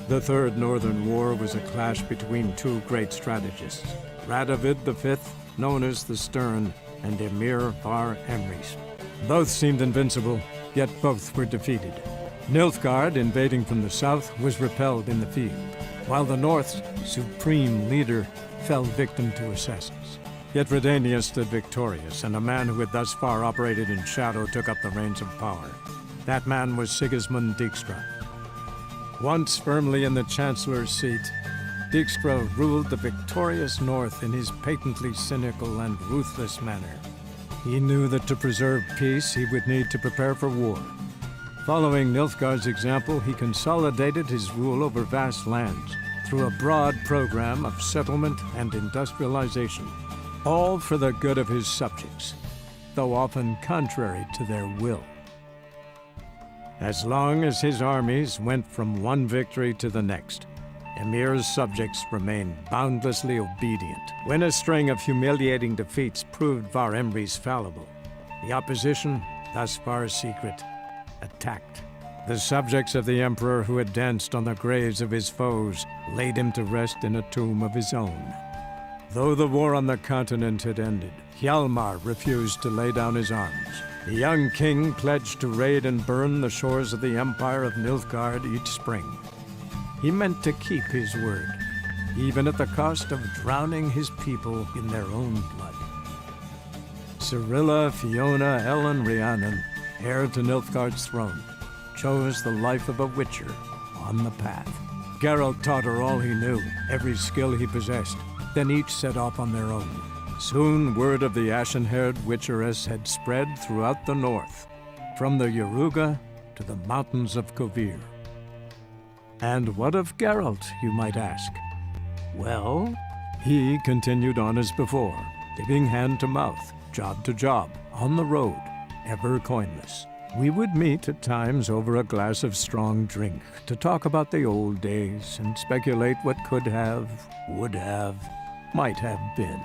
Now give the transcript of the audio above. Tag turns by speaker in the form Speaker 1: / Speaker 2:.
Speaker 1: The Third Northern War was a clash between two great strategists, Radovid V, known as the Stern, and Emir Var Emreis. Both seemed invincible, yet both were defeated. Nilfgaard, invading from the south, was repelled in the field, while the North's supreme leader fell victim to assassins. Yet Redania stood victorious, and a man who had thus far operated in shadow took up the reins of power. That man was Sigismund Dijkstra. Once firmly in the Chancellor's seat, Dijkstra ruled the victorious North in his patently cynical and ruthless manner. He knew that to preserve peace, he would need to prepare for war. Following Nilfgaard's example, he consolidated his rule over vast lands through a broad program of settlement and industrialization, all for the good of his subjects, though often contrary to their will. As long as his armies went from one victory to the next, Emir's subjects remained boundlessly obedient. When a string of humiliating defeats proved Var Emreis fallible, the opposition, thus far secret, attacked. The subjects of the Emperor who had danced on the graves of his foes laid him to rest in a tomb of his own. Though the war on the continent had ended, Hjalmar refused to lay down his arms. The young king pledged to raid and burn the shores of the Empire of Nilfgaard each spring. He meant to keep his word, even at the cost of drowning his people in their own blood. Cyrilla, Fiona, Ellen, Rhiannon, heir to Nilfgaard's throne, chose the life of a witcher on the path. Geralt taught her all he knew, every skill he possessed. Then each set off on their own. Soon word of the ashen-haired witcheress had spread throughout the north, from the Yaruga to the mountains of Kovir. And what of Geralt, you might ask? Well, he continued on as before, living hand to mouth, job to job, on the road, ever coinless. We would meet at times over a glass of strong drink to talk about the old days and speculate what could have, would have, might have been.